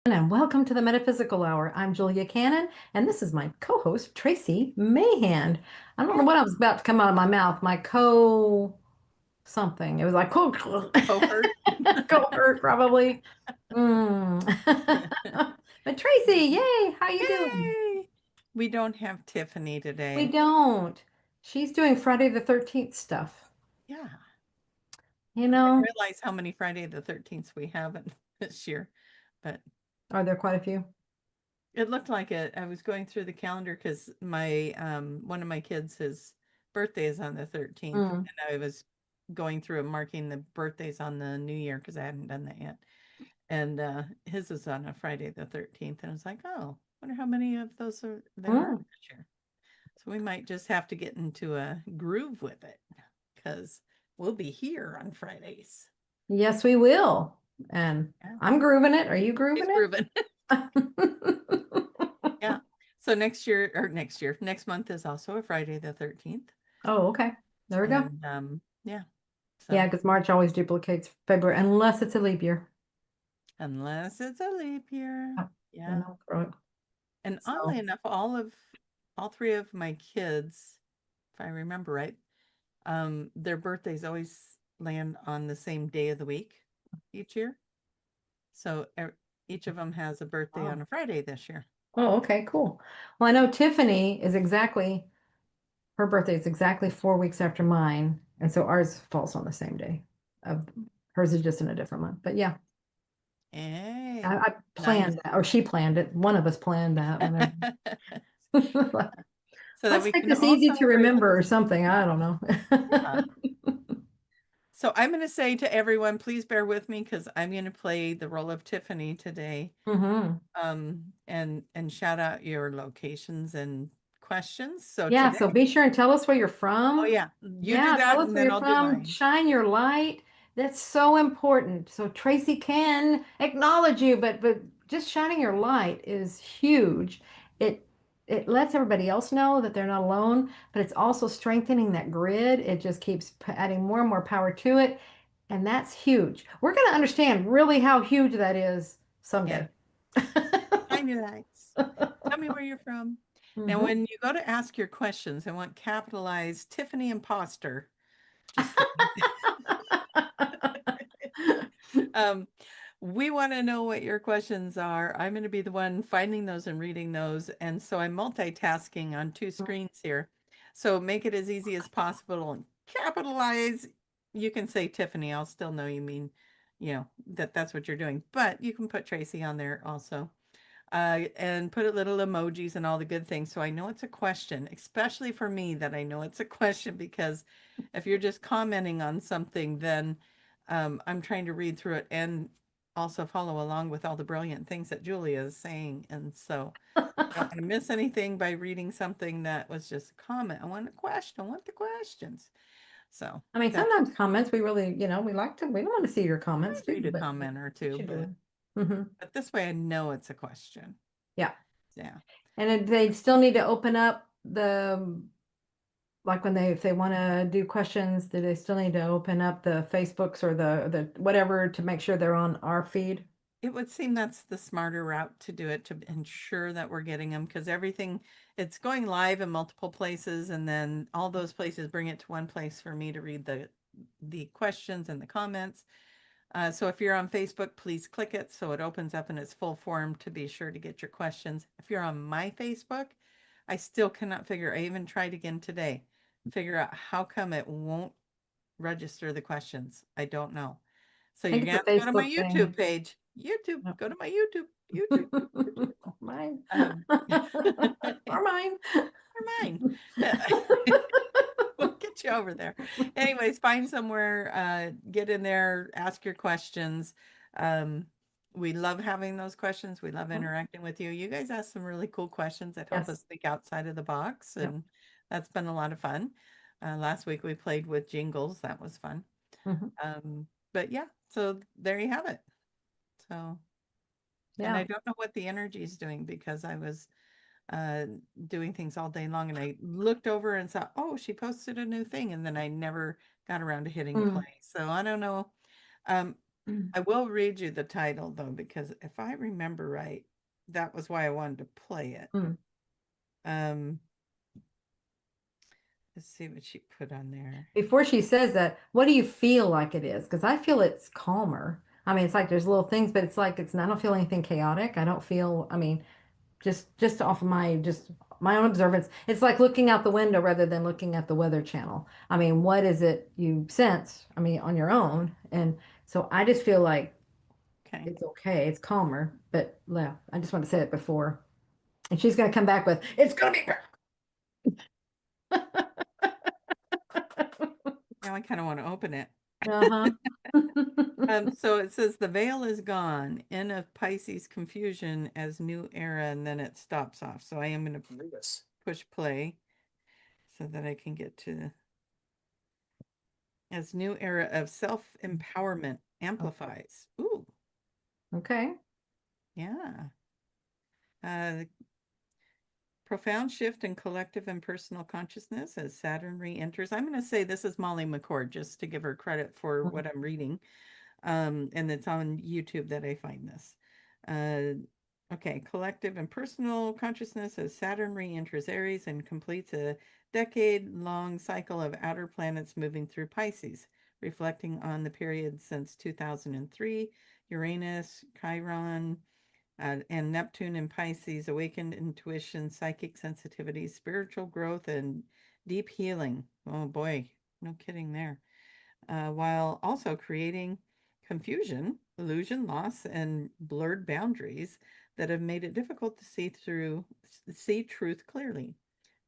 And welcome to the Metaphysical Hour. I'm Julia Cannon, and this is my co-host, Tracy Mayhand. I don't know what I was about to come out of my mouth. My co-something. It was like Cohort. co-hurt, probably. Mm. But Tracy, yay! How you doing? Yay! We don't have Tiffany We today. don't. She's doing Friday the 13th stuff. Yeah. You I didn't know, realize how many Friday the 13th we have this year, but are there quite a few? it looked like it. I was going through the calendar because my one of my kids, his birthday is on the 13th, Mm. and I was going through and marking the birthdays on the new year because I hadn't done that yet. And his is on a Friday the 13th, and I was like, oh, wonder how many of those there are Mm. this year. So we might just have to get into a groove with it because we'll be here on Fridays. Yes, we will. And Yeah, I'm grooving it. Are you he's grooving grooving. it? Yeah. So next month is also a Friday the 13th. Oh, okay. There we go. And yeah. Yeah, So because March always duplicates February unless it's a leap year. unless it's a leap year. Oh, Yeah. then I'll throw it. And oddly So, enough, all three of my kids, if I remember right, their birthdays always land on the same day of the week each year. So each of them has a birthday wow. on a Friday this year. Oh, okay, cool. Well, I know Tiffany is her birthday is exactly 4 weeks after mine. And so ours falls on the same day. Of hers is just in a different month. But yeah, Hey, I nice. planned that, or she planned it. One of us planned that whenever. So that Let's we make can this all easy to celebrate at remember the or same time. something. I don't know. Yeah. So I'm going to say to everyone, please bear with me because I'm going to play the role of Tiffany today. Hmm. And shout out your locations and questions. So Yeah, today, so be sure and tell us where you're oh from. yeah, you do Yeah, tell that us and where then you're I'll do from. mine. Shine your light. That's so important. So Tracy can acknowledge you, but just shining your light is huge. It it lets everybody else know that they're not alone, but it's also strengthening that grid. It just keeps adding more and more power to it, and that's huge. We're going to understand really how huge that is Yeah, someday. shine your lights. Tell me where you're from. Now, Hmm. when you go to ask your questions, I want capitalized Tiffany Imposter. Just kidding. Um, we want to know what your questions are. I'm going to be the one finding those and reading those. And so I'm multitasking on two screens here. So make it as easy as possible and capitalize. You can say Tiffany, I'll still know you mean, that's what you're doing. But you can put Tracy on there also. And put a little emojis and all the good things. So I know it's a question, especially for me that I know it's a question because if you're just commenting on something, then I'm trying to read through it and also follow along with all the brilliant things that Julia is saying. And so I don't want to miss anything by reading something that was just a comment. I want a question. I want the questions. So I mean, that's sometimes comments we really, we don't want to see your I comments too, read a but comment or we two, should do but it. Hmm. this way I know it's a question. Yeah. Yeah. And they still need to open up like when if they want to do questions, do they still need to open up the Facebooks or the whatever to make sure they're on our feed? It would seem that's the smarter route to do it to ensure that we're getting them because it's going live in multiple places, and then all those places bring it to one place for me to read the questions and the comments. So if you're on Facebook, please click it so it opens up in its full form to be sure to get your questions. If you're on my Facebook, I still cannot figure. I even tried again today, figure out how come it won't register the questions. I don't know. So I think you're it's gonna a have to go to my Facebook YouTube thing. page. YouTube, Yep. go to my YouTube. Mine. Um, Or mine. or mine. We'll get you over there. Anyways, find somewhere, get in there, ask your questions. Um, we love having those questions. We love interacting with you. You guys ask some really cool questions that help Yes. us think outside of the box, Yep. and that's been a lot of fun. Last week we played with jingles. That was fun. Hmm. But yeah, so there you have it. So, and I Yeah. don't know what the energy is doing because I was uh, doing things all day long and I looked over and saw, oh, she posted a new thing. And then I never got around to hitting play. Mm. So I don't know. Um, Mm. I will read you the title though, because if I remember right, that was why I wanted to play it. Mm. Um, let's see what she put on there. Before she says that, what do you feel like it is? Because I feel it's calmer. I mean, it's like there's little things, but it's like it's I don't feel anything chaotic. I don't feel, I mean, just off of my just my own observance, it's like looking out the window rather than looking at the weather channel. I mean, what is it you sense? I mean, on your own. And so I just feel like Okay. it's okay. It's calmer. But yeah, I just want to say it before. And she's gonna come back with, it's gonna be Now I kind of want to open it. uh-huh. So it says the veil is gone, in of Pisces confusion as new era, and then it stops off. So I am going to push play so that I can get to as new era of self-empowerment amplifies. Ooh, Okay. yeah. Uh, profound shift in collective and personal consciousness as Saturn re-enters. I'm going to say this is Molly McCord, just to give her credit for what I'm reading. And it's on YouTube that I find this. Okay, collective and personal consciousness as Saturn re-enters Aries and completes a decade-long cycle of outer planets moving through Pisces, reflecting on the period since 2003. Uranus, Chiron, and Neptune in Pisces, awakened intuition, psychic sensitivity, spiritual growth, and deep healing. Oh boy, no kidding there. While also creating confusion, illusion, loss, and blurred boundaries that have made it difficult to see truth clearly.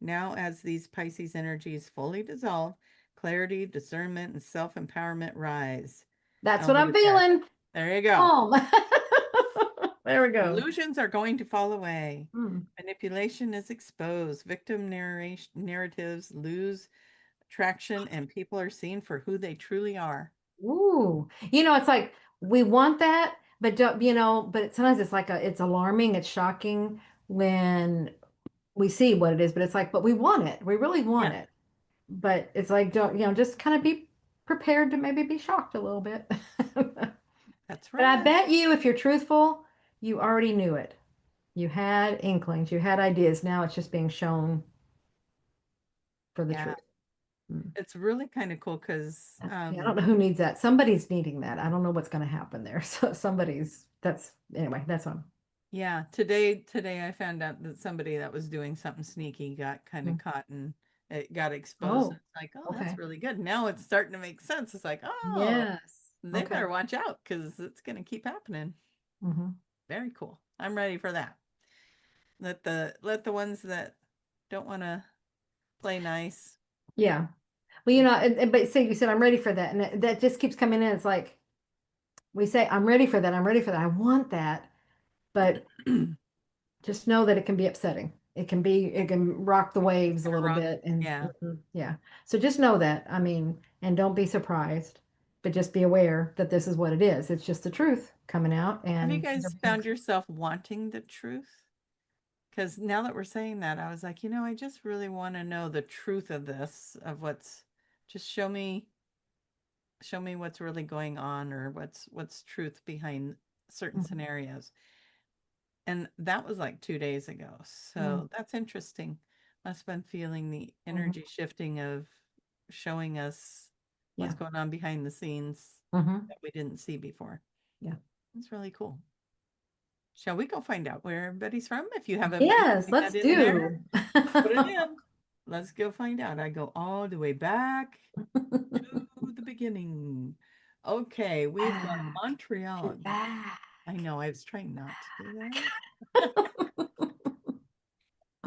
Now, as these Pisces energies fully dissolve, clarity, discernment, and self-empowerment rise. That's I'll what leave I'm it there. feeling. There you go. Calm. There we go. Illusions are going to fall away. Hmm. Manipulation is exposed. Victim narratives lose traction, and people are seen for who they truly are. Ooh, it's like we want that, but don't, but sometimes it's like it's alarming, it's shocking when we see what it is, but it's like, but we want it. We really want Yeah, it. But it's like, don't, just kind of be prepared to maybe be shocked a little bit. that's But I right. bet you, if you're truthful, you already knew it. You had inklings, you had ideas. Now it's just being shown for the Yeah, truth. Mm. it's really kind of cool because, Yeah, I don't know who needs that. Somebody's needing that. I don't know what's going to happen there. So anyway, that's one. yeah, today I found out that somebody that was doing something sneaky got kind of Mm. caught and it got exposed. Oh, It's like, oh, that's okay. really good. Now it's starting to make sense. It's like, oh, Yes. they Okay. better watch out because it's going to keep happening. Hmm. Very cool. I'm ready for that. Let the ones that don't want to play nice. Yeah. Well, but say you said I'm ready for that, and that just keeps coming in. It's like we say, I'm ready for that. I'm ready for that. I want that, but just know that it can be upsetting. It can rock the waves a Gonna little rock. bit, and Yeah. yeah. So just know that. I mean, and don't be surprised, but just be aware that this is what it is. It's just the truth coming out, Have you and guys found yourself wanting the truth? Because now that we're saying that, I was like, I just really want to know the truth of this, of what's just show me what's really going on or what's truth behind certain Mhm. scenarios. And that was like 2 days ago. Mm. So that's interesting. Must have been feeling the Mhm. energy shifting of showing us what's Yeah. going on behind the scenes Hmm. that we didn't see before. Yeah. It's really cool. Shall we go find out where everybody's from? If you have a you Yes, type let's that in there, do. put it in. Let's go find out. I go all the way back to the beginning. Okay, we've got Back to Montreal. back. I know I was trying not to do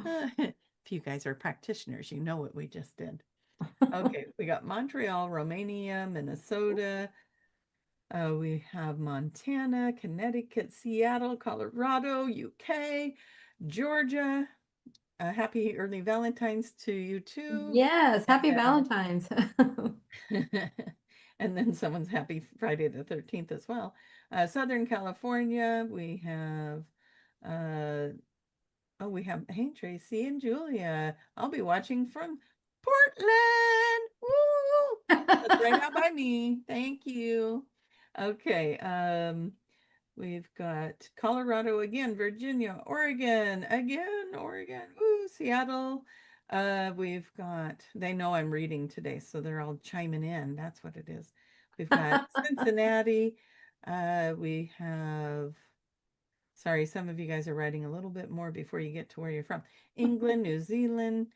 that. If you guys are practitioners, you know what we just did. Okay, we got Montreal, Romania, Minnesota. We have Montana, Connecticut, Seattle, Colorado, UK, Georgia. Happy early Valentine's to you too. Yes, happy And Valentine's. and then someone's happy Friday the 13th as well. Southern California, we have uh we have hey Tracy and Julia. I'll be watching from Portland. Woo! That's right out by me. Thank you. Okay. We've got Colorado again, Virginia, Oregon, ooh, Seattle. We've got, they know I'm reading today, so they're all chiming in. That's what it is. We've got Cincinnati. We have, sorry, some of you guys are writing a little bit more before you get to where you're from. England, New Zealand,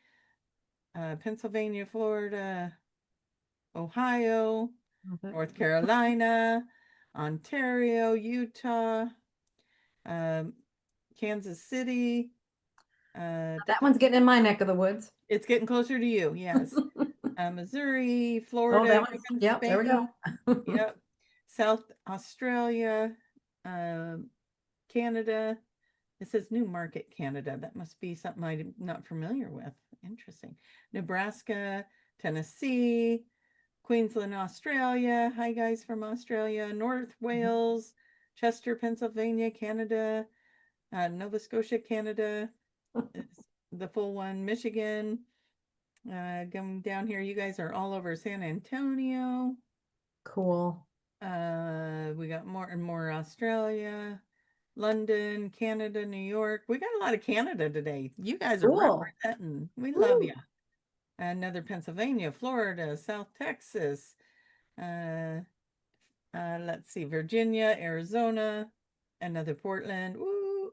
Pennsylvania, Florida, Ohio, North Carolina, Ontario, Utah, um, Kansas City. That one's getting in my neck of the woods. It's getting closer to you, yes. Missouri, Oh, Florida, that one's, again, yep, there we Spain, go. yep. South Australia, um, Canada. It says New Market, Canada. That must be something I'm not familiar with. Interesting. Nebraska, Tennessee, Queensland, Australia. Hi, guys from Australia. North Wales, Chester, Pennsylvania, Canada, Nova Scotia, Canada is the full one. Michigan, going down here. You guys are all over San Antonio. Cool. We got more and more Australia, London, Canada, New York. We got a lot of Canada today. You guys are Cool. representing. We love you. Woo. Another Pennsylvania, Florida, South Texas. Uh, let's see, Virginia, Arizona, another Portland. Woo!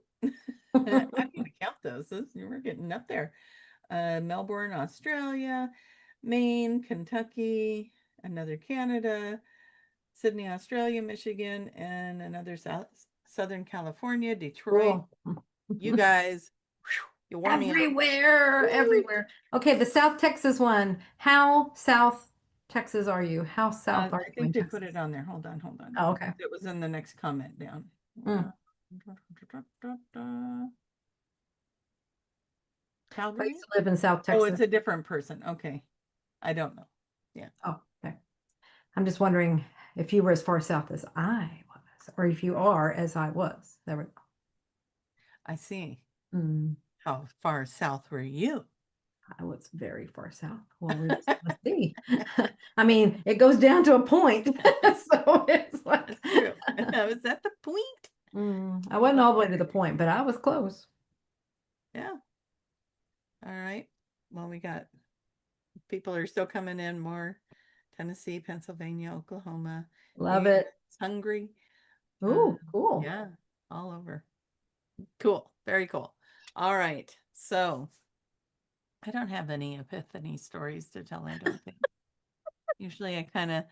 I'm going to count those. We're getting up there. Melbourne, Australia, Maine, Kentucky, another Canada, Sydney, Australia, Michigan, and another Southern California, Detroit. Cool. You guys, whew, you wore me out. Everywhere, Woo! everywhere. Okay, the South Texas one. How South Texas are you? How south are I you in think they put Texas? it on there. Hold on. Oh, okay. Because it was in the next comment down. Uh, Mm. I Calgary? used to live in South Oh, it's Texas. a different person. Okay. I don't know. Yeah, Oh, okay. I'm just wonding if you were as far south as I was, or if you are as I was. There we go. I see. Mm, How far south were you? I was very far south. Well, we just must be. I mean, it goes down to a point. So it's like, That's true. Was that the point? I wasn't all the way Okay. to the point, but I was close. Yeah. All right. Well, we got people are still coming in more. Tennessee, Pennsylvania, Oklahoma, Love you it. guys, Hungary. Uh, Ooh, cool. yeah, all over. Cool. Very cool. All right. So I don't have any epiphany stories to tell, I don't think. Usually I kind of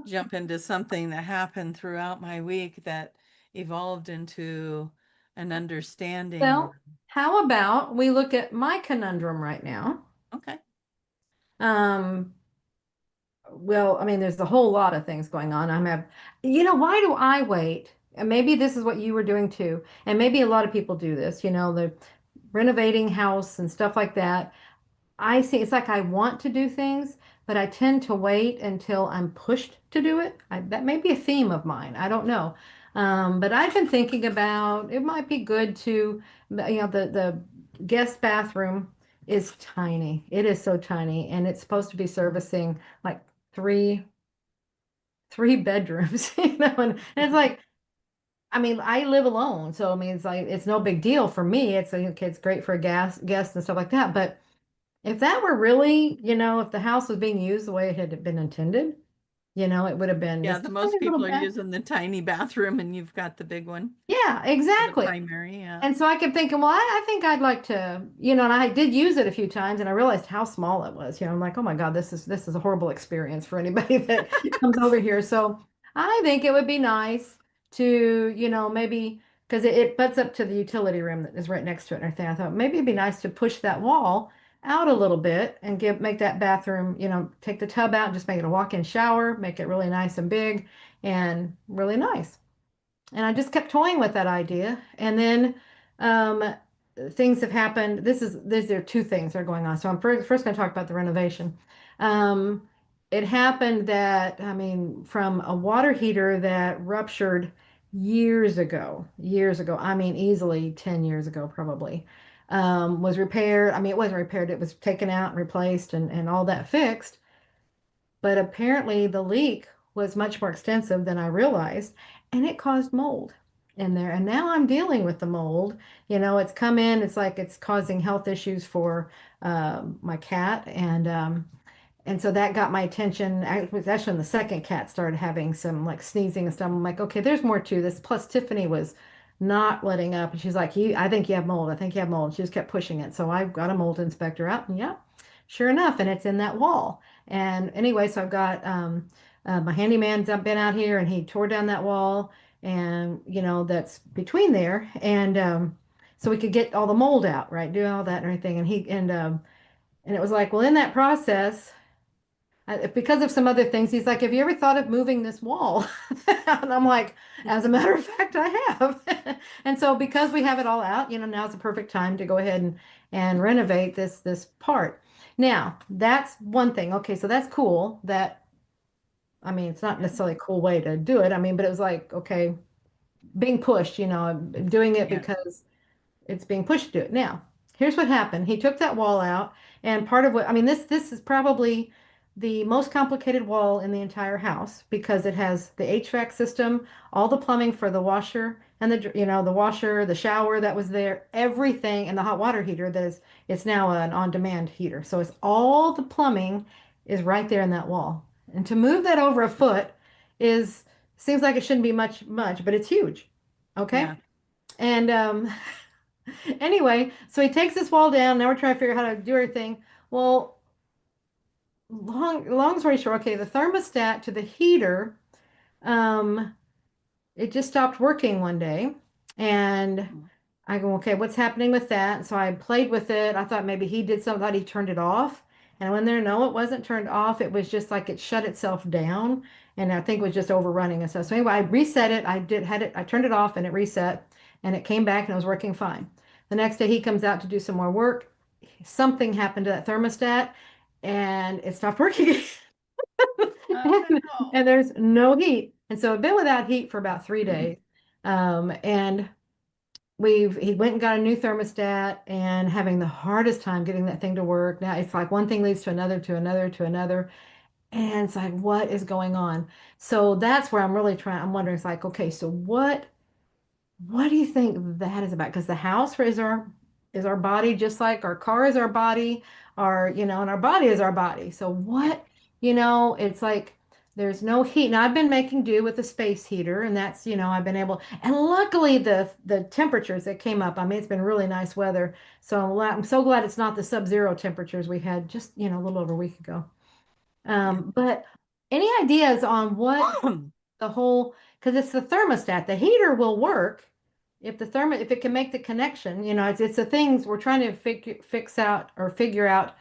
jump into something that happened throughout my week that evolved into an understanding or Well, how about we look at my conundrum right now? okay. Um, well, I mean, there's a whole lot of things going on. Why do I wait? And maybe this is what you were doing too. And maybe a lot of people do this, the renovating house and stuff like that. I see it's like I want to do things, but I tend to wait until I'm pushed to do it. That may be a theme of mine. I don't know. But I've been thinking about it might be good to, the guest bathroom is tiny. It is so tiny, and it's supposed to be servicing like three three bedrooms, and it's like I mean, I live alone, so I mean, it's like it's no big deal for me. It's great for a guest and stuff like that, but. If that were really, if the house was being used the way it had been intended, it would have been Yeah, this the tiny most little people are bed. using the tiny bathroom and you've got the big one Yeah, for the exactly. primary. Yeah. And so I kept thinking, well, I think I'd like to, and I did use it a few times and I realized how small it was. I'm like, oh my God, this is a horrible experience for anybody that comes over here. So I think it would be nice to, maybe because it butts up to the utility room that is right next to it and everything. I thought maybe it'd be nice to push that wall out a little bit and make that bathroom, take the tub out and just make it a walk-in shower, make it really nice and big and really nice. And I just kept toying with that idea. And then um, things have happened. There are two things that are going on. So I'm first going to talk about the renovation. Um, it happened that, I mean, from a water heater that ruptured years ago, I mean, easily 10 years ago, probably, was repaired. I mean, it wasn't repaired, it was taken out and replaced and all that fixed. But apparently the leak was much more extensive than I realized, and it caused mold in there. And now I'm dealing with the mold. It's come in, it's like it's causing health issues for my cat, and so that got my attention. It was actually when the second cat started having some like sneezing and stuff. I'm like, okay, there's more to this. Plus, Tiffany was not letting up, and she's like, I think you have mold. I think you have mold." She just kept pushing it. So I got a mold inspector out, and yeah, sure enough, and it's in that wall. And anyway, so I've got my handyman's been out here, and he tore down that wall, and that's between there, and so we could get all the mold out, right? Do all that and everything, and it was like, well, in that process because of some other things, he's like, "Have you ever thought of moving this wall?" And I'm like, "As a matter of fact, I have." And so because we have it all out, now's the perfect time to go ahead and renovate this part. Now, that's one thing. Okay, so that's cool. I mean, it's not Yeah. necessarily a cool way to do it. I mean, but it was like, okay, being pushed, I'm doing it Yeah. because it's being pushed to do it. Now, here's what happened. He took that wall out, and part of what I mean, this is probably the most complicated wall in the entire house because it has the HVAC system, all the plumbing for the washer and the washer, the shower that was there, everything, and the hot water heater that is it's now an on-demand heater. So it's all the plumbing is right there in that wall. And to move that over a foot is seems like it shouldn't be much, but it's huge. Okay? Yeah. And anyway, so he takes this wall down. Now we're trying to figure out how to do everything. Well, long story short, okay, the thermostat to the heater, um, it just stopped working one day. And Mm. I go, okay, what's happening with that? So I played with it. I thought maybe he did something, thought he turned it off. And when there, no, it wasn't turned off. It was just like it shut itself down. And I think it was just overrunning and stuff. So anyway, I reset it. I turned it off and it reset and it came back and it was working fine. The next day he comes out to do some more work. Something happened to that thermostat and it stopped working. Oh and, no. and there's no heat. And so I've been without heat for about 3 days. And he went and got a new thermostat and having the hardest time getting that thing to work. Now it's like one thing leads to another, to another, to another. And it's like, what is going on? So that's where I'm wondering, it's like, okay, so what do you think that is about? Because the house is our body, just like our car is our body, and our body is our body. So Yeah. it's like there's no heat. Now I've been making do with a space heater, and that's, I've been able, and luckily the temperatures that came up. I mean, it's been really nice weather, so I'm so glad it's not the sub-zero temperatures we had just, a little over a week ago. Yeah. But any ideas on what the whole, because it's the thermostat, the heater will work if it can make the connection, it's the things we're trying to fix out or figure out.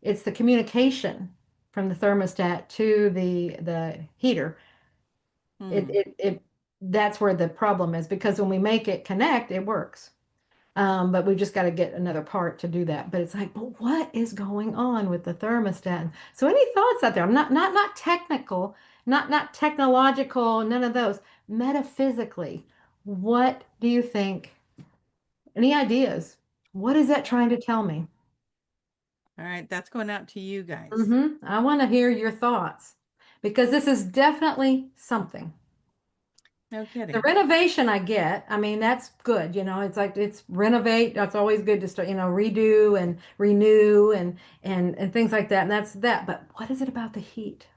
It's the communication from the thermostat to the heater. It, Hmm. it, it, that's where the problem is because when we make it connect, it works. But we've just got to get another part to do that. But it's like, but what is going on with the thermostat? So any thoughts out there? I'm not technical, not technological, none of those. Metaphysically, what do you think? Any ideas? What is that trying to tell me? All right, that's going out to you guys. I want to hear your thoughts because this is definitely something. No The kidding. renovation I get, I mean, that's good. It's like it's renovate. That's always good to start, redo and renew and things like that. And that's that. But what is it about the heat?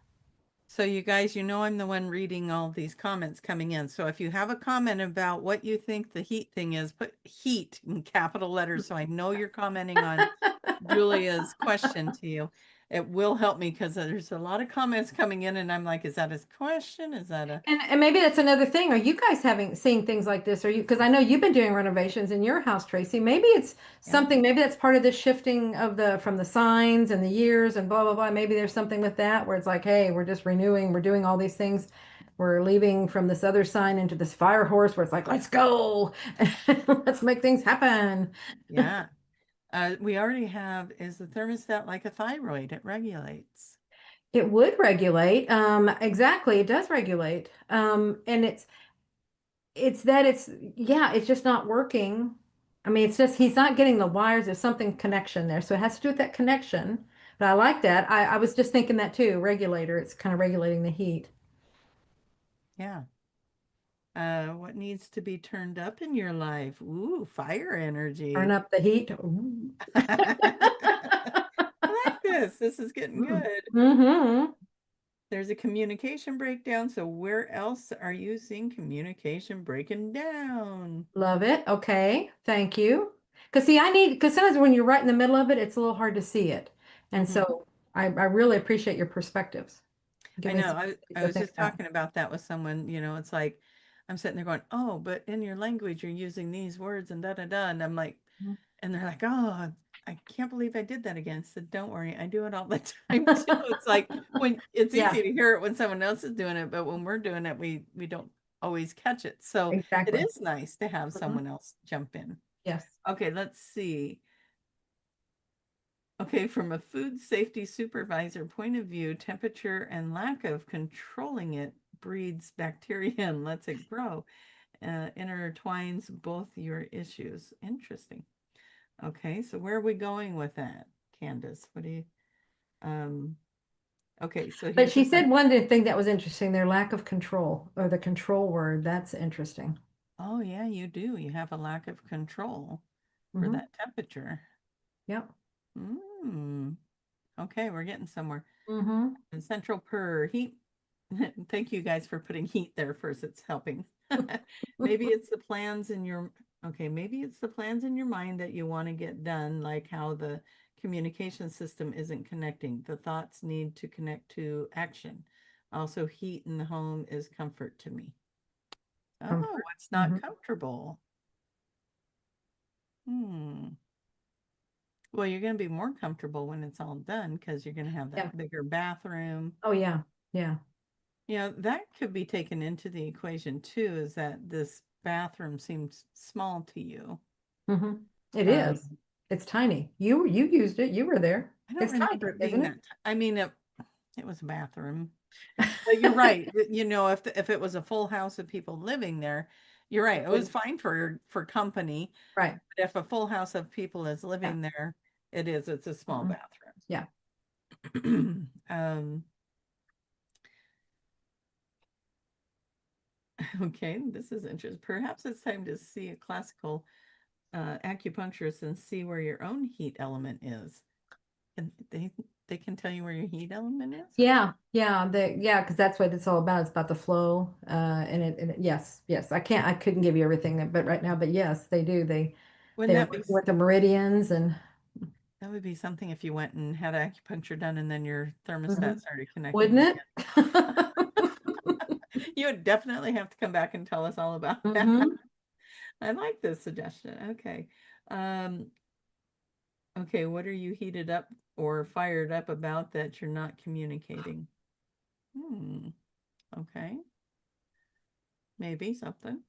So you guys, I'm the one reading all these comments coming in. So if you have a comment about what you think the heat thing is, put heat in capital letters so I know you're commenting on Julia's question to you. It will help me because there's a lot of comments coming in and I'm like, is that a question? Is that a And maybe that's another thing. Are you guys seeing things like this? Are you, because I know you've been doing renovations in your house, Tracy. Maybe it's yeah? something, maybe that's part of the shifting of from the signs and the years and blah, blah, blah. Maybe there's something with that where it's like, hey, we're just renewing, we're doing all these things. We're leaving from this other sign into this fire horse where it's like, let's go. Let's make things happen. Yeah. We already have, is the thermostat like a thyroid? It regulates. It would regulate. Exactly. It does regulate. And it's that yeah, it's just not working. I mean, it's just he's not getting the wires. There's something connection there. So it has to do with that connection. But I like that. I was just thinking that too. Regulator. It's kind of regulating the heat. Yeah. What needs to be turned up in your life? Ooh, fire Turn energy. up the heat. Ooh. I like this. This is getting good. Mm-hmm. There's a communication breakdown. So where else are you seeing communication breaking down? Love it. Okay. Thank you. Because see, because sometimes when you're right in the middle of it, it's a little hard to see it. And Hmm. so I really appreciate your perspectives. I Give me know. some things I to was think just about. talking about that with someone, it's like I'm sitting there going, "Oh, but in your language you're using these words and da da da." And I'm like, Mhm. and they're like, "Oh, I can't believe I did that again." I said, "Don't worry, I do it all the time too." It's like when it's Yeah, easy to hear it when someone else is doing it, but when we're doing it, we don't always catch it. So it exactly. is nice to have Mhm. someone else jump in. Yes. Okay, let's see. Okay, from a food safety supervisor point of view, temperature and lack of controlling it breeds bacteria and lets it grow, intertwines both your issues. Interesting. Okay, so where are we going with that, Candace? What do you, um, okay, so But here's the she first. said one thing that was interesting, their lack of control or the control word. That's interesting. Oh, yeah, you do. You have a lack of control for Hmm. that temperature. Yep. Mm, okay, we're getting somewhere. Hmm. And central per heat. Thank you guys for putting heat there first. It's helping. Maybe it's the plans in your, okay, maybe it's the plans in your mind that you want to get done, like how the communication system isn't connecting. The thoughts need to connect to action. Also, heat in the home is comfort to me. Oh, Comfort. it's not Hmm. comfortable. Hmm. Well, you're going to be more comfortable when it's all done because you're going to have Yeah. that bigger bathroom. Oh, yeah. Yeah. That could be taken into the equation too, is that this bathroom seems small to you. Hmm. It is. Um, It's tiny. You used it. You were there. I don't It's remember tiny, it being isn't it? that, I mean, it was a bathroom, but you're right. If it was a full house of people living there, you're right. It It was would. fine for company. Right. But if a full house of people is Yeah. living there, it's a small Mm-mm. Yeah. bathroom. Okay, this is interesting. Perhaps it's time to see a classical acupuncturist and see where your own heat element is. And they can tell you where your heat element is. Yeah. Yeah. Because that's what it's all about. It's about the flow. Yes, yes. I couldn't give you everything, but right now, but yes, they do. Wouldn't They're that be working with the meridians and that would be something if you went and had acupuncture done and then your thermostat Mhm. started connecting Wouldn't it? again. You would definitely have to come back and tell us all about that. Hmm. I like this suggestion. Okay. Um, okay, what are you heated up or fired up about that you're not communicating? Hmm. Okay. Maybe something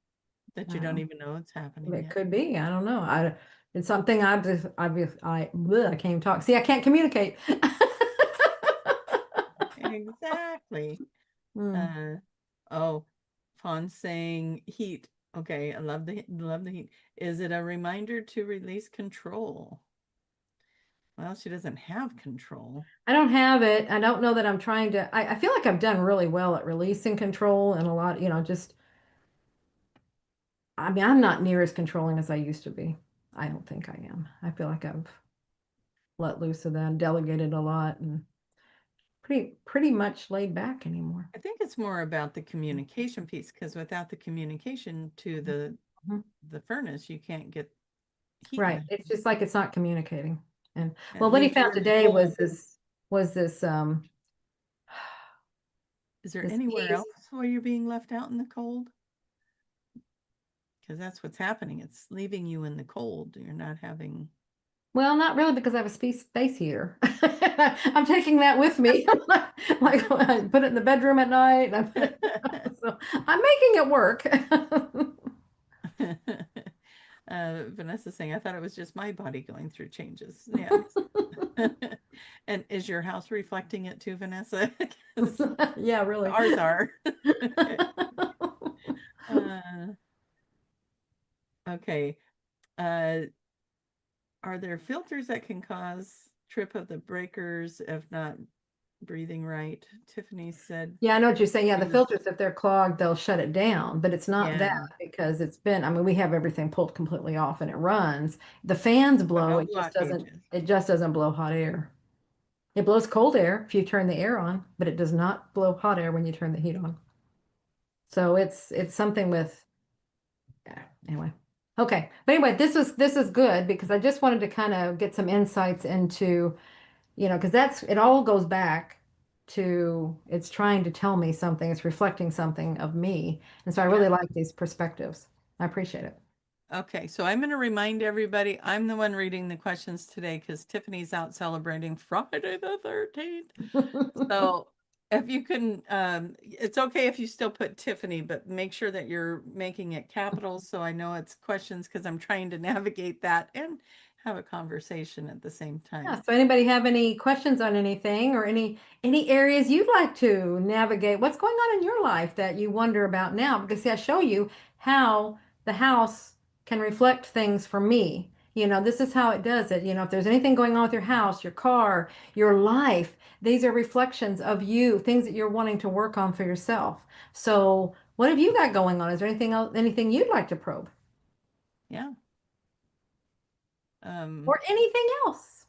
that you don't even know it's happening It yet. could be. I don't know. It's something I can't even talk. See, I can't communicate. Exactly. Mm. Uh, oh, Fawn saying heat. Okay, I love the heat. Is it a reminder to release control? Well, she doesn't have control. I don't have it. I don't know that I'm trying to. I feel like I've done really well at releasing control and a lot, just, I mean, I'm not near as controlling as I used to be. I don't think I am. I feel like I've let loose of that, delegated a lot, and pretty much laid back anymore. I think it's more about the communication piece because without the communication to Mhm. the furnace, you can't get heat in Right. the It's just like it's not communicating. And It well, what he leaves you found in the today was cold. this Is there this anywhere piece. else where you're being left out in the cold? Because that's what's happening. It's leaving you in the cold. You're not having. Well, not really because I have a space heater. I'm taking that with me. Like I put it in the bedroom at night. So I'm making it work. Vanessa saying, I thought it was just my body going through changes. Yeah. And is your house reflecting it too, Vanessa? Because Yeah, really. ours are. Uh, okay. Uh, are there filters that can cause trip of the breakers? If not, breathing right. Tiffany said, Yeah, I know what you're saying. Yeah, the use, filters, if they're clogged, they'll shut it down, but it's not that yeah, because it's been, I mean, we have everything pulled completely off and it runs. The fans so blow, no blockages. it just doesn't blow hot air. It blows cold air if you turn the air on, but it does not blow hot air when you turn the heat on. So it's something with, yeah, anyway. Okay. But anyway, this is good because I just wanted to kind of get some insights into, because it all goes back to it's trying to tell me something, it's reflecting something of me. And so I really Yeah. like these perspectives. I appreciate it. Okay, so I'm going to remind everybody I'm the one reading the questions today because Tiffany's out celebrating Friday the 13th. So if you can, it's okay if you still put Tiffany, but make sure that you're making it capitals so I know it's questions because I'm trying to navigate that and have a conversation at the same Yeah, time. so anybody have any questions on anything or any areas you'd like to navigate? What's going on in your life that you wonder about now? Because see, I show you how the house can reflect things for me. This is how it does it. If there's anything going on with your house, your car, your life, these are reflections of you, things that you're wanting to work on for yourself. So, what have you got going on? Is there anything else, anything you'd like to probe Yeah. Um, or anything else?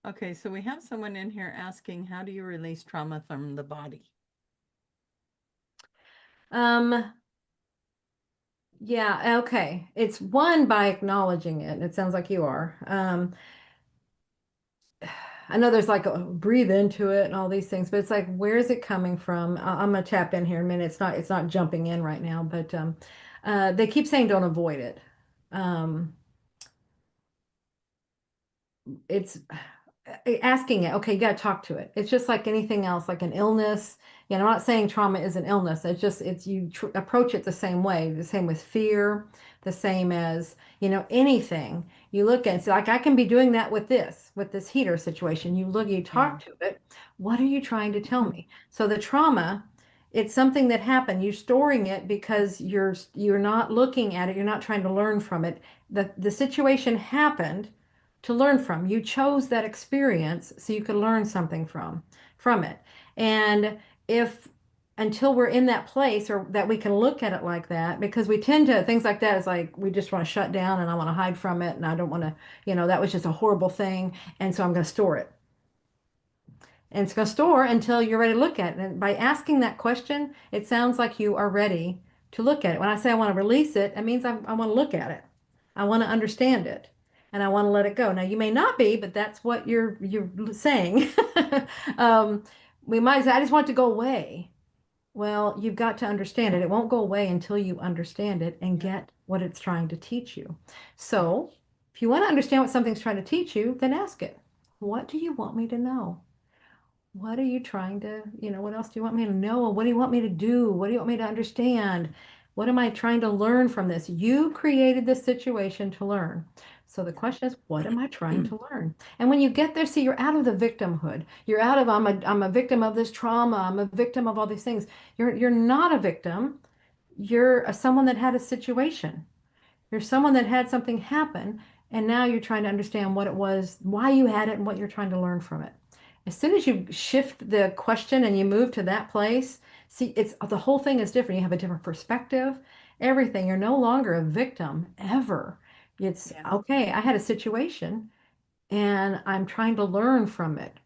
okay, so we have someone in here asking, how do you release trauma from the body? Um, Yeah, okay. It's one by acknowledging it. It sounds like you are. I know there's like a breathe into it and all these things, but it's like, where is it coming from? I'm gonna tap in here in a minute. It's not jumping in right now, but they keep saying don't avoid it. Um, it's asking it, okay, you got to talk to it. It's just like anything else, like an illness. I'm not saying trauma is an illness. It's you tr approach it the same way, the same with fear, the same as, anything. You look at it, so like I can be doing that with this heater situation. You Yeah. talk to it. What are you trying to tell me? So the trauma, it's something that happened. You're storing it because you're not looking at it. You're not trying to learn from it. The situation happened to learn from. You chose that experience so you could learn something from it. And if until we're in that place or that we can look at it like that, because we tend to things like that is like we just want to shut down and I want to hide from it and I don't want to, that was just a horrible thing. And so I'm going to store it. And it's going to store until you're ready to look at it. And by asking that question, it sounds like you are ready to look at it. When I say I want to release it, it means I want to look at it. I want to understand it. And I want to let it go. Now you may not be, but that's what you're saying. um, we might say, I just want it to go away. Well, you've got to understand it. It won't go away until you understand it and Yeah. get what it's trying to teach you. So, if you want to understand what something's trying to teach you, then ask it. What do you want me to know? What are you trying to, what else do you want me to know? What do you want me to do? What do you want me to understand? What am I trying to learn from this? You created this situation to learn. So the question is, what am I trying Yeah. to learn? And when you get there, see, you're out of the victimhood. You're out of I'm a victim of this trauma. I'm a victim of all these things. You're not a victim. You're someone that had a situation. You're someone that had something happen, and now you're trying to understand what it was, why you had it, and what you're trying to learn from it. As soon as you shift the question and you move to that place, see, it's the whole thing is different. You have a different perspective, everything. You're no longer a victim ever. It's Yeah. okay, I had a situation and I'm trying to learn from it.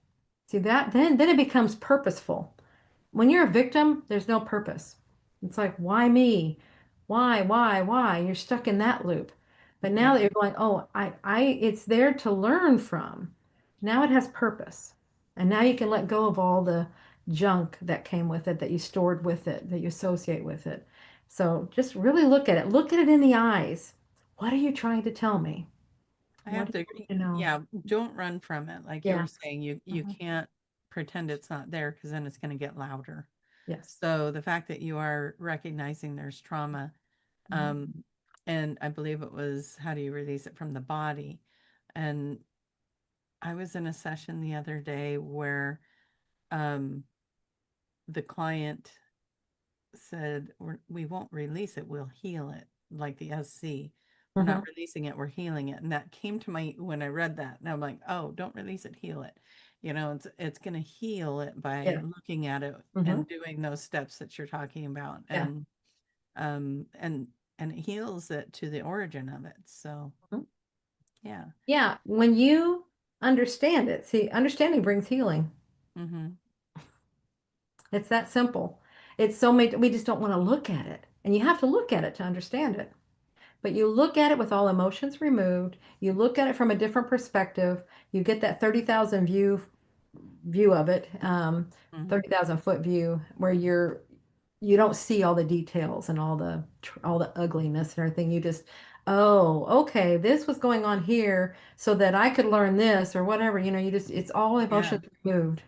See that then it becomes purposeful. When you're a victim, there's no purpose. It's like, why me? Why? You're stuck in that loop. But now Yeah. that you're going, oh, it's there to learn from. Now it has purpose. And now you can let go of all the junk that came with it, that you stored with it, that you associate with it. So just really look at it. Look at it in the eyes. What are you trying to tell me? I What have do to, you want me to know? yeah, don't run from it. Like you were Yeah. saying, you Mhm. can't pretend it's not there because then it's going to get louder. Yes. So the fact that you are recognizing there's trauma, Mhm. um, and I believe it was how do you release it from the body? And I was in a session the other day where um, the client said, we won't release it, we'll heal it, like the SC. We're not Mhm. releasing it, we're healing it. And that came to my, when I read that, and I'm like, oh, don't release it, heal it. it's going to heal it by Yeah. looking at it Hmm. and doing those steps that you're talking about. Yeah. Um and and it heals it to the origin of it. So, Mhm. yeah. Yeah. When you understand it, see, understanding brings healing. Mhm. It's that simple. It's so many, we just don't want to look at it. And you have to look at it to understand it. But you look at it with all emotions removed. You look at it from a different perspective. You get that 30,000 view of it, Mhm. 30,000 foot view where you don't see all the details and all the ugliness and everything. You just, oh, okay, this was going on here so that I could learn this or whatever. You just it's all Yeah. emotions removed.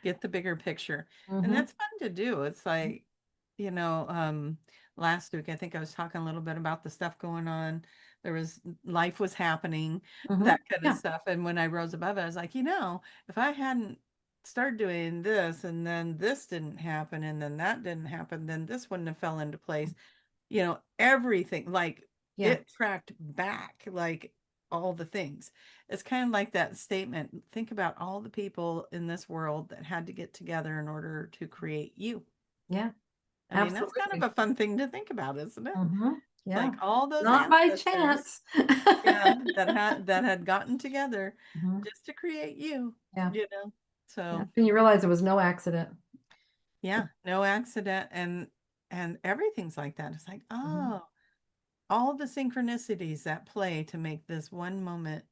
Get the bigger picture. And Hmm. that's fun to do. It's like, you know, um, last week I think I was talking a little bit about the stuff going on. There was life was happening, Hmm. that kind of Yeah, stuff. And when I rose above it, I was like, if I hadn't started doing this and then this didn't happen and then that didn't happen, then this wouldn't have fell into place. Everything, like, yeah, it tracked back, like, all the things. It's kind of like that statement, think about all the people in this world that had to get together in order to create you. yeah, I mean, that's kind of absolutely. a fun thing to think about, isn't it? Hmm. It's like Yeah, all those not by ancestors, chance. yeah, that had gotten together Hmm. just to create you, Yeah, you know. yeah. So, And you realize it was no accident. yeah, no accident, and everything's like that. It's like, Hmm. oh, all the synchronicities that play to make this one moment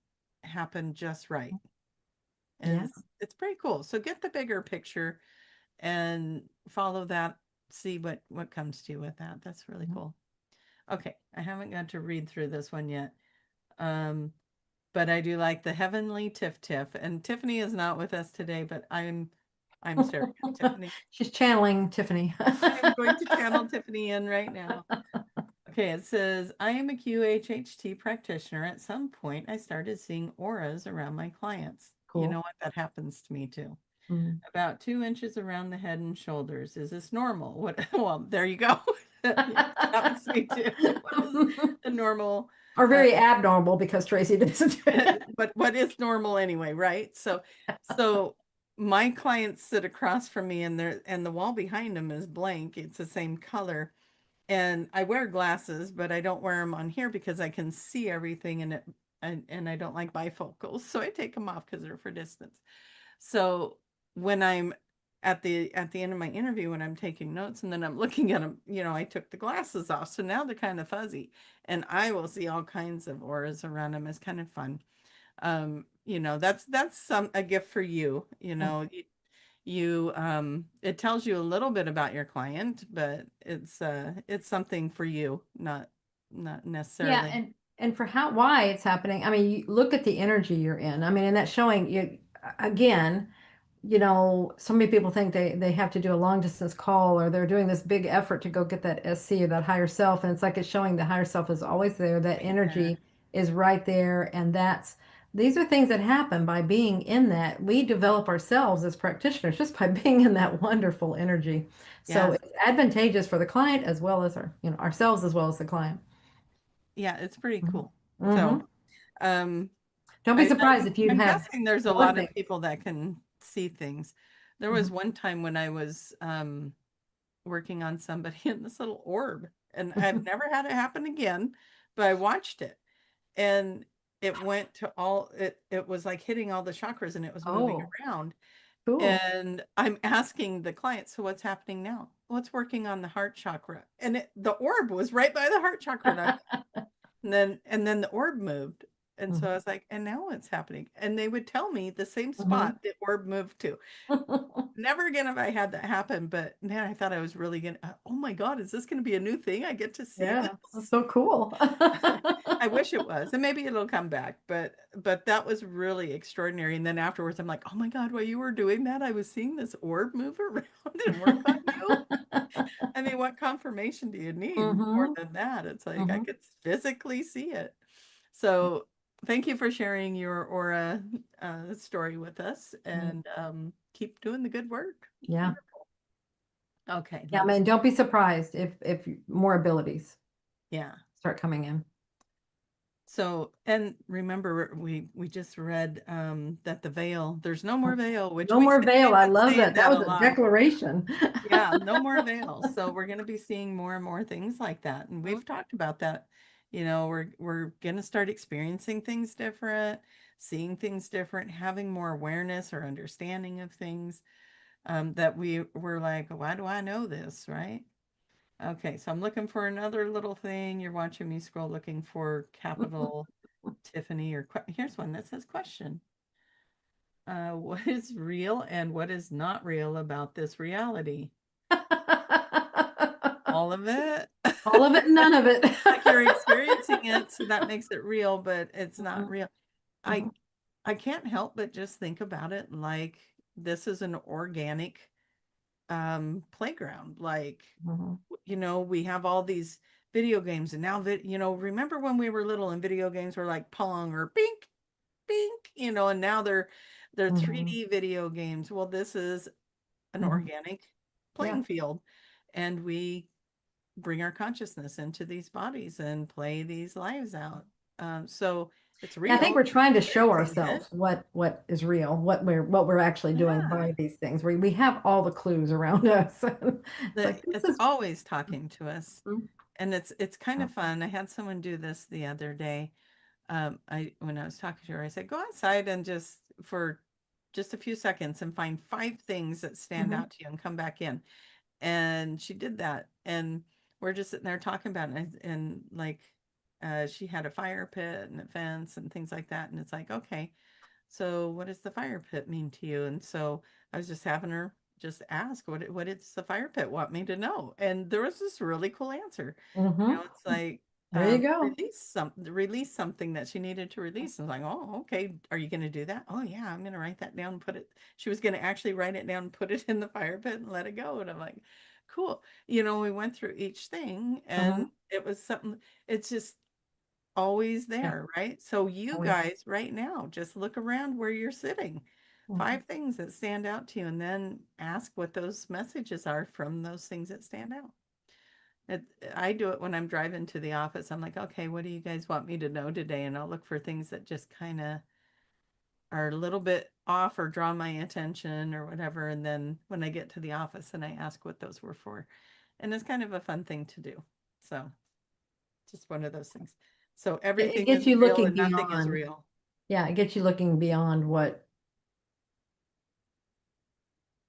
happen just right. And Yeah. it's pretty cool. So get the bigger picture and follow that, see what comes to you with that. That's really Mhm. cool. Okay, I haven't got to read through this one yet. Um, but I do like the Heavenly Tiff Tiff. And Tiffany is not with us today, but I'm staring at Tiffany. She's channeling Tiffany. I am going to channel Tiffany in right now. Okay, it says, I am a QHHT practitioner. At some point, I started seeing auras around my clients. You know Cool. what? That happens to me too. Mm. About 2 inches around the head and shoulders. Is this normal? What? Well, there you go. Yeah, happens to me too. What is the normal? Or Uh, very abnormal because Tracy doesn't do it. but what is normal anyway, right? So my clients sit across from me, and the wall behind them is blank. It's the same color, and I wear glasses, but I don't wear them on here because I can see everything and I don't like bifocals, so I take them off because they're for distance. So when I'm at the end of my interview, when I'm taking notes and then I'm looking at them, I took the glasses off, so now they're kind of fuzzy, and I will see all kinds of auras around them. It's kind of fun. That's some a gift for you. It tells you a little bit about your client, but it's something for you, not Yeah, necessarily. and for why it's happening. I mean, you look at the energy you're in. I mean, and that's showing you again. So many people think they have to do a long distance call or they're doing this big effort to go get that SC or that higher self. And it's like it's showing the higher self is always there. That Right there. energy is right there. And these are things that happen by being in that. We develop ourselves as practitioners just by being in that wonderful energy. So Yes. it's advantageous for the client as well as ourselves as well as the client. Yeah, it's pretty Hmm. cool. So, Hmm. um, Don't be I, surprised if you I'm have guessing there's a more lot of things. people that can see things. There was Mhm. one time when I was working on somebody in this little orb, and I've never had it happen again, but I watched it, and it went to all it was like hitting all the chakras, and it was moving Oh, around. cool. And I'm asking the client, so what's happening now? What's working on the heart chakra? And the orb was right by the heart chakra. And then the orb moved. And so I Mhm. was like, and now what's happening? And they would tell me the same Mhm. spot the orb moved to. Never again have I had that happen, but man, I thought I was really gonna, oh my God, is this gonna be a new thing? I get to see Yeah, that's this. so cool. I wish it was, and maybe it'll come back, but that was really extraordinary. And then afterwards, I'm like, oh my God, while you were doing that, I was seeing this orb move around and work on you. I mean, what confirmation do you need more Hmm. than that? It's like I Hmm. could physically see it. So thank you for sharing your aura story with us, and keep doing the good work. Yeah. Wonderful. Okay, Yeah, let's, man, don't be surprised if more abilities yeah. start coming in. So, and remember, we just read that the veil, there's no more veil, which No more veil. we've I been love saying that. That that a was a lot. declaration. Yeah, no more veil. So we're going to be seeing more and more things like that. And Mhm, we've talked about that. You know, we're going to start experiencing things different, seeing things different, having more awareness or understanding of things that we were like, why do I know this, right? Okay, so I'm looking for another little thing. You're watching me scroll looking for capital Tiffany or here's one that says question. What is real and what is not real about this reality? All of it. All of it, none of it. Like you're experiencing it, so that makes it real, but it's not Mhm, real. I mhm, I can't help but just think about it like this is an organic playground. Like, mhm, you know, we have all these video games and now you know, remember when we were little and video games were like Pong or Bink, Bink, you know, and now they're mhm, 3D video games. Well, this is an mhm. organic Yeah. playing field and we bring our consciousness into these bodies and play these lives out. So it's Yeah, I think real, we're trying to show experiencing it. ourselves what is real, what we're actually doing Yeah. by these things. We have all the clues around us. It's like this It's is always talking to us. Mhm. And it's kind of fun. I had someone do this the other day. I when I was talking to her, I said, go outside and just for just a few seconds and find 5 things that stand Mhm, out to you and come back in. And she did that. And we're just sitting there talking about it. And like, she had a fire pit and a fence and things like that. And it's like, okay, so what does the fire pit mean to you? And so I was just having her just ask, what does the fire pit want me to know? And there was this really cool answer. You know, mhm. it's like, There you go. release something that she needed to release. And I was like, oh, okay. Are you going to do that? Oh yeah, I'm going to write that down and put it. She was going to actually write it down, and put it in the fire pit and let it go. And I'm like, cool. You know, we went through each thing and Mhm. it was something, it's just always Yeah, there, right? So you always. guys right now, just look around where you're sitting. Mhm, 5 things that stand out to you, and then ask what those messages are from those things that stand out. It, I do it when I'm driving to the office. I'm like, okay, what do you guys want me to know today? And I'll look for things that just kind of are a little bit off or draw my attention or whatever. And then when I get to the office and I ask what those were for. And it's kind of a fun thing to do. So just one of those things. So it everything gets is you real looking and nothing is beyond. real. Yeah, it gets you looking beyond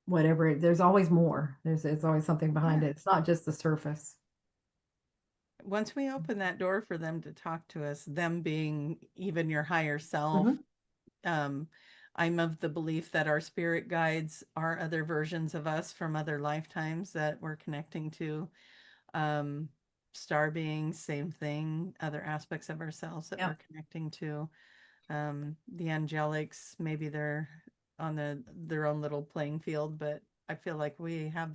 whatever. There's always more. There's always something behind Yeah. it. It's not just the surface. Once we open that door for them to talk to us, them being even your higher self, Mhm. um, I'm of the belief that our spirit guides are other versions of us from other lifetimes that we're connecting to. Um, Star beings, same thing, other aspects of ourselves that Yeah. we're connecting to. The angelics, maybe they're on their own little playing field, but I feel like we have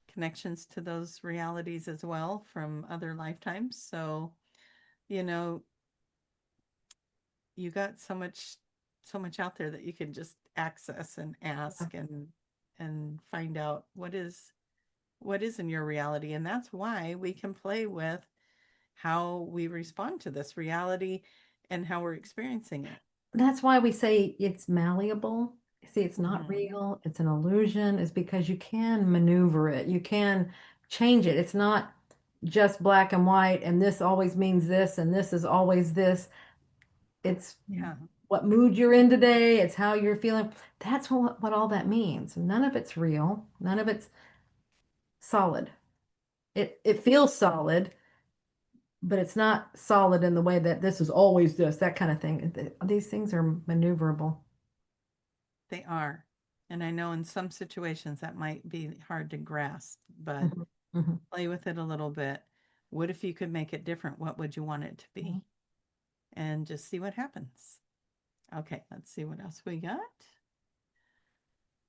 connections to those realities as well from other lifetimes. So, you know, you got so much out there that you can just access and Yeah. ask and find out what is in your reality. And that's why we can play with how we respond to this reality and how we're experiencing it. That's why we say it's malleable. See, it's not Mhm. real, it's an illusion, is because you can maneuver it. You can change it. It's not just black and white, and this always means this, and this is always this. It's Yeah, what mood you're in today, it's how you're feeling. That's what all that means. None of it's real, none of it's solid. It feels solid, but it's not solid in the way that this is always this, that kind of thing. These things are maneuverable. they are. And I know in some situations that might be hard to grasp, but Mhm, mhm, play with it a little bit. What if you could make it different? What would you want it to mhm. be? And just see what happens. Okay, let's see what else we got.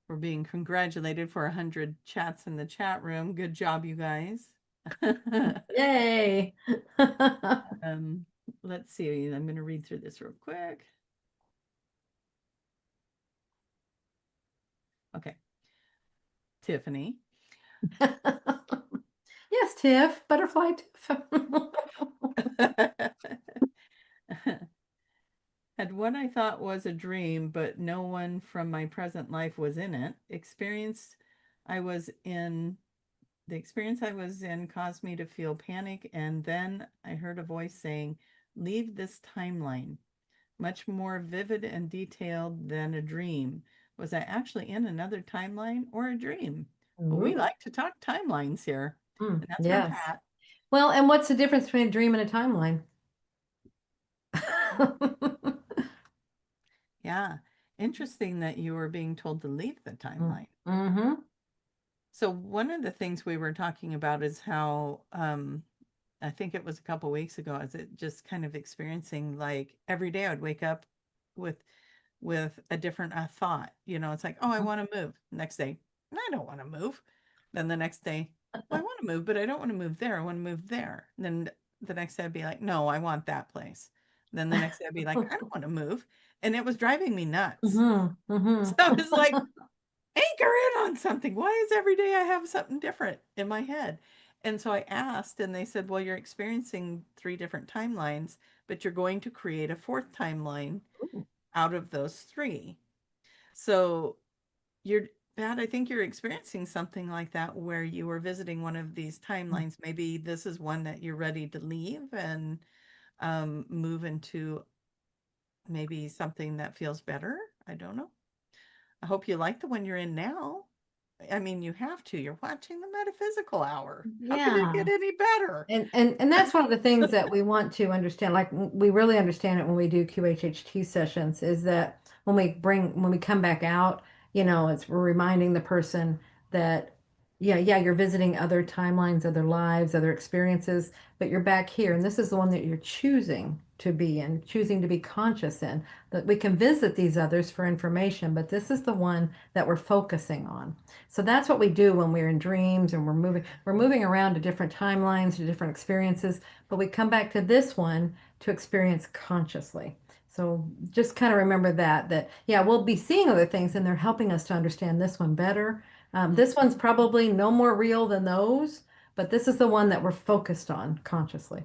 We're being congratulated for 100 chats in the chat room. Good job, you guys. Yay. um, let's see. I'm going to read through this real quick. Okay, Tiffany. Yes, Tiff, butterfly Tiff. Had what I thought was a dream, but no one from my present life was in it. I was in the experience I was in caused me to feel panic, and then I heard a voice saying, "Leave this timeline." Much more vivid and detailed than a dream. Was I actually in another timeline or a dream? Well, we Ooh. like to talk timelines here, and that's from Yes. Pat. Well, and what's the difference between a dream and a timeline? Yeah, interesting that you were being told to leave the timeline. Mm-hmm. So one of the things we were talking about is how I think it was a couple weeks ago, is it just kind of experiencing like every day I'd wake up with a different thought. It's like, oh, I want to move. Next day, I don't want to move. Then the next day, well, I want to move, but I don't want to move there. I want to move there. And then the next day I'd be like, no, I want that place. Then the next day I'd be like, I don't want to move. And it was driving me nuts. Mm-hmm. So Mm-hmm. I was like, anchor in on something. Why is every day I have something different in my head? And so I asked, and they said, well, you're experiencing three different timelines, but you're going to create a fourth timeline out of those three. So you're, Pat, I think you're experiencing something like that where you were visiting one of these timelines. Maybe this is one that you're ready to leave and move into maybe something that feels better. I don't know. I hope you like the one you're in now. I mean, you have to. You're watching the metaphysical hour. How could it Yeah. get any better? And that's one of the things that we want to understand. Like we really understand it when we do QHHT sessions, is that when we come back out, it's we're reminding the person that yeah, you're visiting other timelines, other lives, other experiences, but you're back here, and this is the one that you're choosing to be in, choosing to be conscious in. That we can visit these others for information, but this is the one that we're focusing on. So that's what we do when we're in dreams and we're moving around to different timelines, to different experiences, but we come back to this one to experience consciously. So just kind of remember that yeah, we'll be seeing other things and they're helping us to understand this one better. This one's probably no more real than those, but this is the one that we're focused on consciously.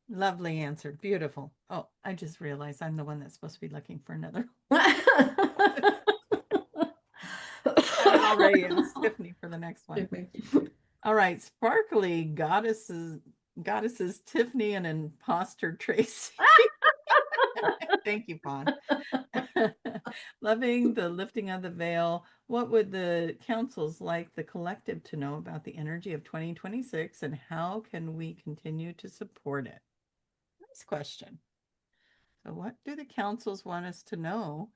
Lovely answer. Beautiful. Oh, I just realized I'm the one that's supposed to be looking for another. I was already asked Tiffany for the next one. All right, sparkly goddesses Tiffany and imposter Tracy. Thank you, Fawn. Loving the lifting of the veil. What would the councils like the collective to know about the energy of 2026 and how can we continue to support it? Nice question. So, what do the councils want us to know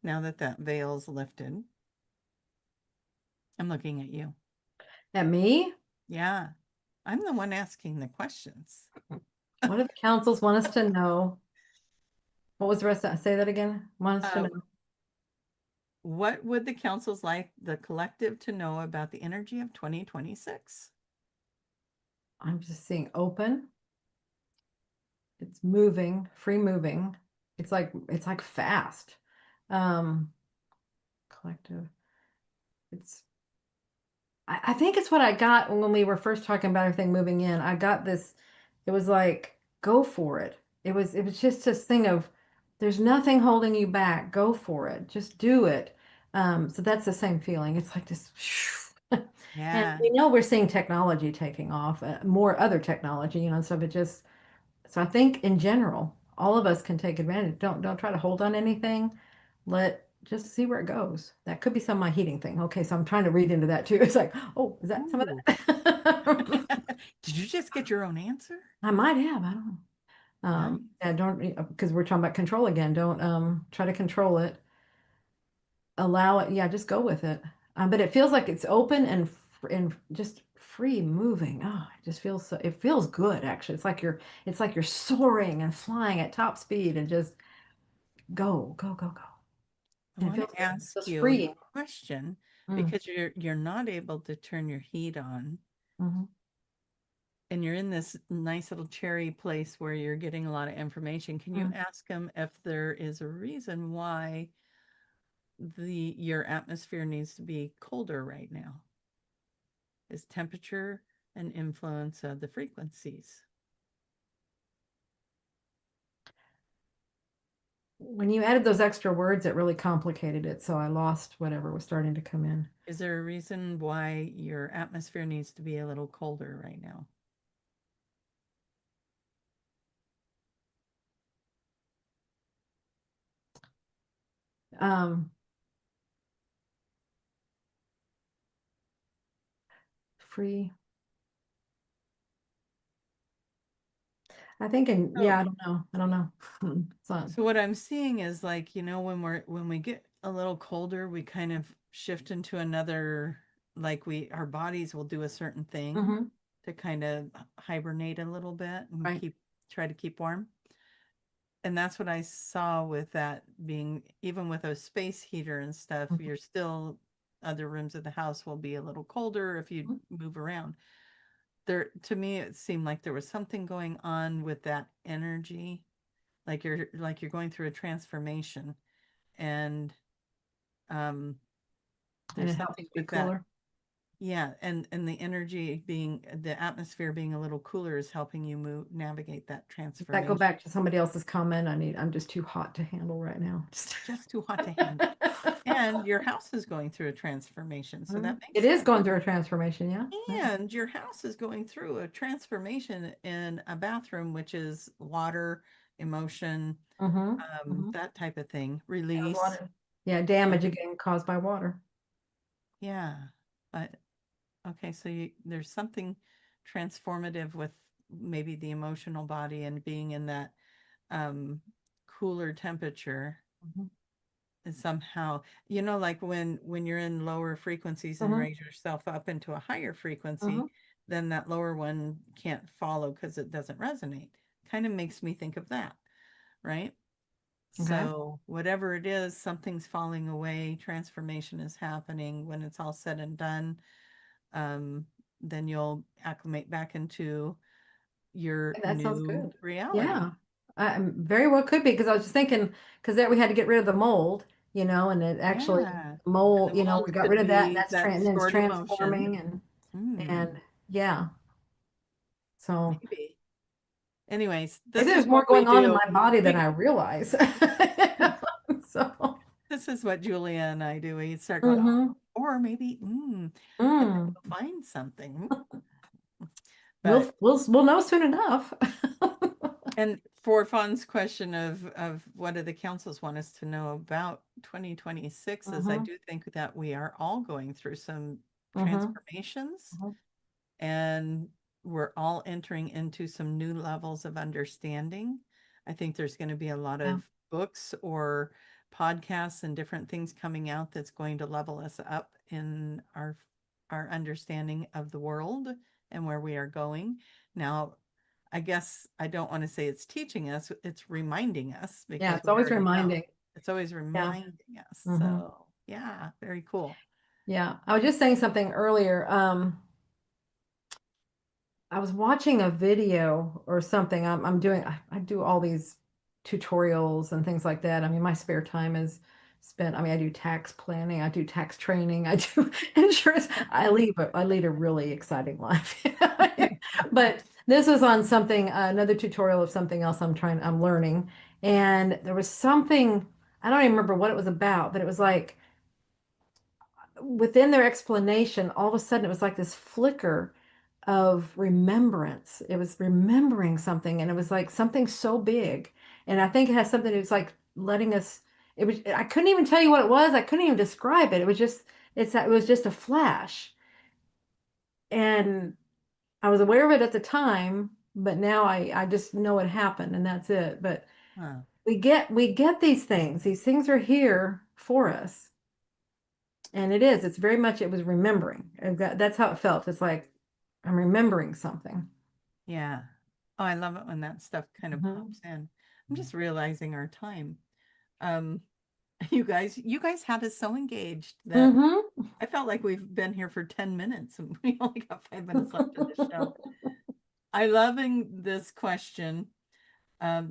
now that that veil's lifted? I'm looking at you. And me? Yeah, I'm the one asking the questions. What do the councils want us to know? What was the rest of that? Say that again. Want us to Uh, know. what would the councils like the collective to know about the energy of 2026? I'm just seeing open. It's moving, free moving. It's like fast. Um, collective. It's I think it's what I got when we were first talking about everything moving in. I got this, it was like, go for it. It was just this thing of there's nothing holding you back. Go for it. Just do it. So that's the same feeling. It's like this. And Yeah. we know we're seeing technology taking off, more other technology, so it just so I think in general, all of us can take advantage. Don't try to hold on anything. Let just see where it goes. That could be some of my heating thing. Okay, so I'm trying to read into that too. It's like, oh, is that some of Ooh. that? Did you just get your own answer? I might have. I don't know. Nice. Yeah, don't because we're talking about control again. Don't try to control it. Allow it. Yeah, just go with it. But it feels like it's open and just free moving. Oh, it just feels so. It feels good actually. It's like you're soaring and flying at top speed and just go, go, go, go. I And it want feels to good. It ask feels you a free. question Mm, because you're not able to turn your heat on mhm, and you're in this nice little cherry place where you're getting a lot of information. Can you mm. ask them if there is a reason why the your atmosphere needs to be colder right now? Is temperature an influence of the frequencies? when you added those extra words, it really complicated it. So I lost whatever was starting to come in. Is there a reason why your atmosphere needs to be a little colder right now? Um, free. I think, and So, yeah, I don't know. I don't know. It's not. so what I'm seeing is like, when we get a little colder, we kind of shift into another, like our bodies will do a certain thing Hmm. to kind of hibernate a little bit and Right. try to keep warm. And that's what I saw with that being, even with a space heater and stuff, Mhm. you're still, other rooms of the house will be a little colder if you move around. There, to me, it seemed like there was something going on with that energy, like you're going through a transformation, and um, And there's it helps something be with that. cooler. Yeah, and the energy being, the atmosphere being a little cooler is helping you navigate that Does that go transformation. back to somebody else's comment? I'm just too hot to handle right now. Just too hot to handle. And your house is going through a transformation, so that It makes is sense. going through a transformation, yeah. Yeah. And your house is going through a transformation in a bathroom, which is water, emotion, Mm-hmm. Mm-hmm. that type of thing, Yeah, release. water. Yeah, And damage again caused by water. yeah, but okay, so there's something transformative with maybe the emotional body and being in that um, cooler temperature. Hmm. And somehow, like when you're in lower frequencies and Hmm. raise yourself up into a higher frequency, Hmm. then that lower one can't follow because it doesn't resonate. Kind of makes me think of that, right? Okay. So whatever it is, something's falling away, transformation is happening. When it's all said and done, um, then you'll acclimate back into your That sounds new good. reality. Yeah. Very well could be because I was just thinking because there we had to get rid of the mold, and it actually Yeah. And mold, the mold we got rid could of that and be that and then it's stored emotion. transforming and Hmm, yeah. So maybe. Anyways, maybe this is there's what more we going on in do. my body than I We realize. So, This is what Julia and I do. We start going, oh, hmm. or maybe, and then Mm. we'll find something. We'll But we'll know soon enough. and for Fawn's question of what do the councils want us to know about 2026 is I Hmm. do think that we are all going through some Hmm. transformations, Hmm. and we're all entering into some new levels of understanding. I think there's going to be a lot Yeah. of books or podcasts and different things coming out that's going to level us up in our understanding of the world and where we are going. Now, I guess I don't want to say it's teaching us, it's reminding us Yeah, because it's we always already know. reminding. It's always Yeah. reminding us. Hmm. So, yeah, very cool. Yeah. I was just saying something earlier. I was watching a video or something. I'm doing, I do all these tutorials and things like that. I mean, my spare time is spent, I mean, I do tax planning, I do tax training, I do insurance. I lead a really exciting life. But this was on something, another tutorial of something else I'm learning. And there was something, I don't even remember what it was about, but it was like within their explanation, all of a sudden it was like this flicker of remembrance. It was remembering something, and it was like something so big. And I think it has something, it's like letting us, I couldn't even tell you what it was. I couldn't even describe it. It was just a flash. And I was aware of it at the time, but now I just know it happened and that's it. But Huh. we get these things are here for us. And it's very much, it was remembering. That's how it felt. It's like I'm remembering something. Yeah. Oh, I love it when that stuff kind of Hmm. pops in. I'm just realizing our time. Um, you guys had us so engaged that Hmm. I felt like we've been here for 10 minutes and we only got 5 minutes left in the show. I loving this question,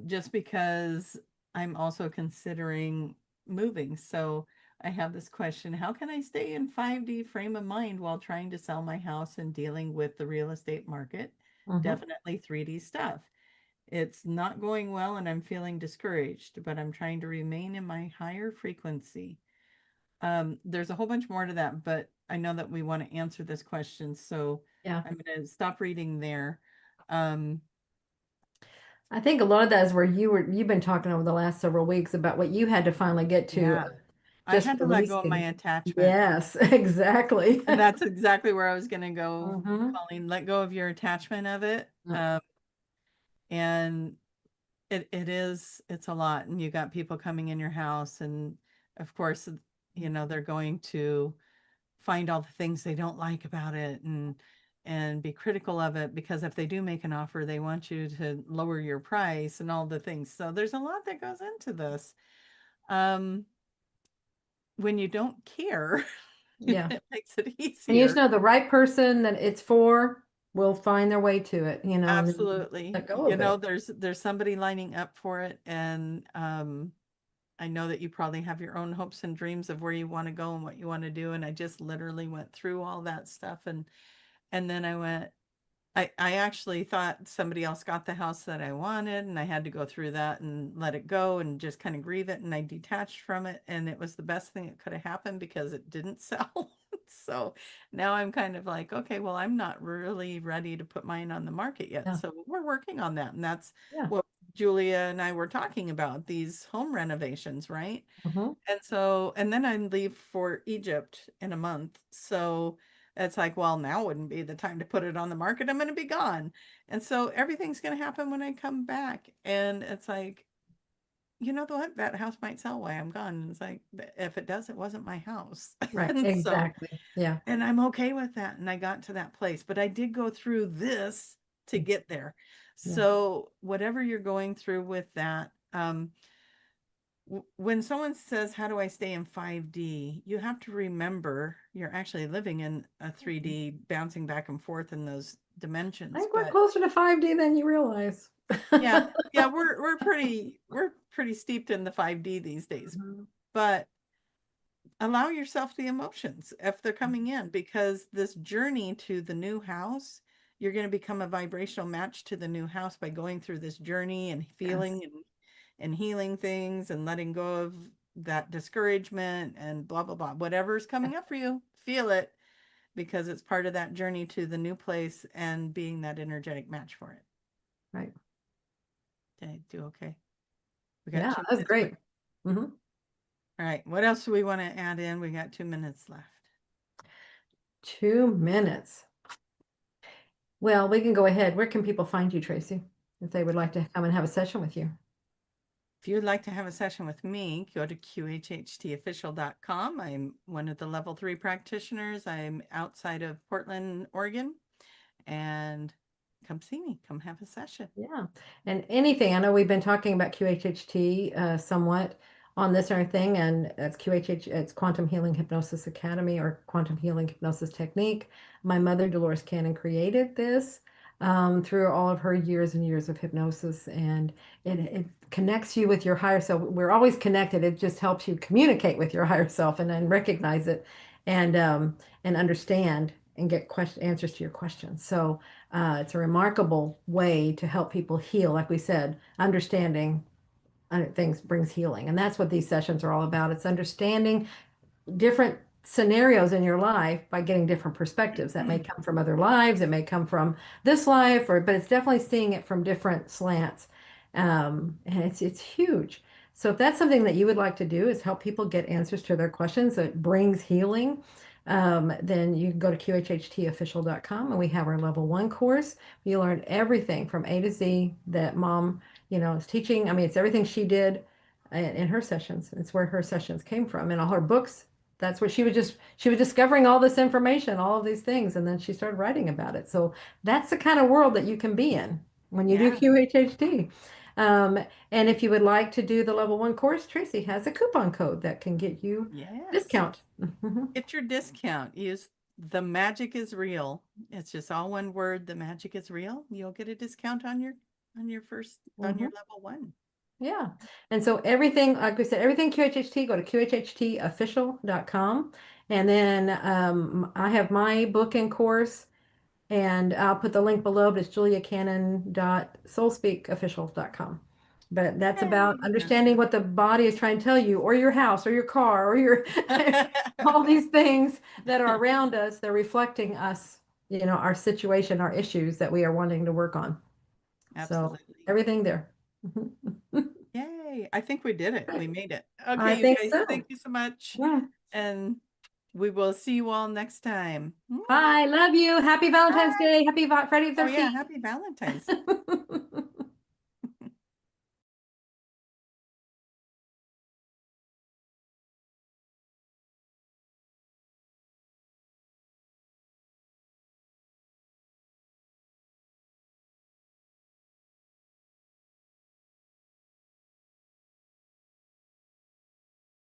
just because I'm also considering moving. So I have this question: how can I stay in 5D frame of mind while trying to sell my house and dealing with the real estate market? Hmm. Definitely 3D stuff. It's not going well and I'm feeling discouraged, but I'm trying to remain in my higher frequency. There's a whole bunch more to that, but I know that we want to answer this question, so Yeah. I'm going to stop reading there. Um, I think a lot of that is where you've been talking over the last several weeks about what you had to finally get to yeah, I just had to let go of my releasing. attachment. Yes, exactly. And that's exactly where I was going to go, Hmm. Colleen. Let go of your attachment of it. And it's a lot. And you got people coming in your house. And of course, they're going to find all the things they don't like about it and be critical of it because if they do make an offer, they want you to lower your price and all the things. So there's a lot that goes into this. Um, when you don't care, Yeah. it makes it And you just easier. know the right person that it's for will find their way to it, and then Absolutely. let go of it. There's somebody lining up for it and I know that you probably have your own hopes and dreams of where you want to go and what you want to do and I just literally went through all that stuff and then I went I actually thought somebody else got the house that I wanted, and I had to go through that and let it go and just kind of grieve it. And I detached from it, and it was the best thing that could have happened because it didn't sell. So now I'm kind of like, okay, well, I'm not really ready to put mine on the market yet. Yeah. So we're working on that. And that's Yeah. what Julia and I were talking about, these home renovations, right? Hmm. And then I leave for Egypt in a month. So it's like, well, now wouldn't be the time to put it on the market. I'm going to be gone. And so everything's going to happen when I come back. And it's like, you know what? That house might sell while I'm gone. And it's like, if it does, it wasn't my house. Right. And so, Exactly. Yeah. and I'm okay with that. And I got to that place, but I did go through this to get there. Yeah. So whatever you're going through with that, when someone says, how do I stay in 5D? You have to remember you're actually living in a 3D, bouncing back and forth in those I dimensions. think we're But closer to 5D than you realize. yeah, yeah, we're pretty steeped in the 5D these days. Mhm. But allow yourself the emotions if they're coming in because this journey to the new house, you're going to become a vibrational match to the new house by going through this journey and Yes. feeling and healing things and letting go of that discouragement and blah blah blah whatever's Yeah. coming up for you, feel it because it's part of that journey to the new place and being that energetic match for it. Right. Did I do okay? We got Yeah, two that's minutes. great. Hmm. All right, what else do we want to add in? We got 2 minutes left. 2 minutes. Well, we can go ahead. Where can people find you, Tracy, if they would like to come and have a session with you? If you'd like to have a session with me, go to qhhtofficial.com. I'm one of the level 3 practitioners. I'm outside of Portland, Oregon, and come see me. Come have a session. Yeah. And anything, I know we've been talking about QHHT somewhat on this or anything, and that's QHH, it's Quantum Healing Hypnosis Academy or Quantum Healing Hypnosis Technique. My mother, Dolores Cannon, created this through all of her years and years of hypnosis, and it connects you with your higher self. We're always connected. It just helps you communicate with your higher self and recognize it and understand and get answers to your questions. So it's a remarkable way to help people heal. Like we said, understanding things brings healing. And that's what these sessions are all about. It's understanding different scenarios in your life by getting different perspectives. That may come from other lives, it may come from this life, but it's definitely seeing it from different slants. And it's huge. So if that's something that you would like to do is help people get answers to their questions that brings healing, then you can go to qhhtofficial.com and we have our level 1 course. You learn everything from A to Z that mom, is teaching. I mean, it's everything she did in her sessions. It's where her sessions came from and all her books. That's where she was discovering all this information, all of these things, and then she started writing about it. So that's the kind of world that you can be in when you do Yeah. QHHT. Um, and if you would like to do the level 1 course, Tracy has a coupon code that can get you Yes. discount. Mhm. Get your discount. Use the magic is real. It's just all one word. The magic is real. You'll get a discount on your Mhm. level 1. Yeah. And so everything, like we said, everything QHHT, go to qhhtofficial.com. And then I have my book and course. And I'll put the link below, but it's juliacannon.soulspeakofficial.com. But that's about Yay. understanding what the body is trying to tell you, or your house, or your car, or your all these things that are around us. They're reflecting us, our situation, our issues that we are wanting to work on. So Absolutely. everything there. Yay. I think we did it. We made it. I Okay, you think guys, so. thank you so much. Yeah. And we will see you all next time. Bye. Love you. Happy Valentine's Bye. Day. Happy Friday the Oh, yeah. 13th. Happy Valentine's.